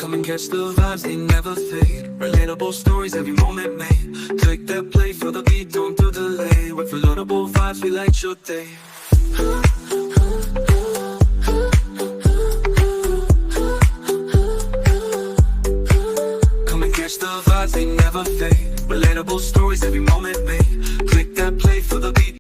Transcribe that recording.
Come and catch the vibes, they never fade. Relatable stories, every moment made. Click that play for the beat, don't do delay. With relatable vibes, we light your day. Come and catch the vibes, they never fade. Relatable stories, every moment made. Click that play for the beat.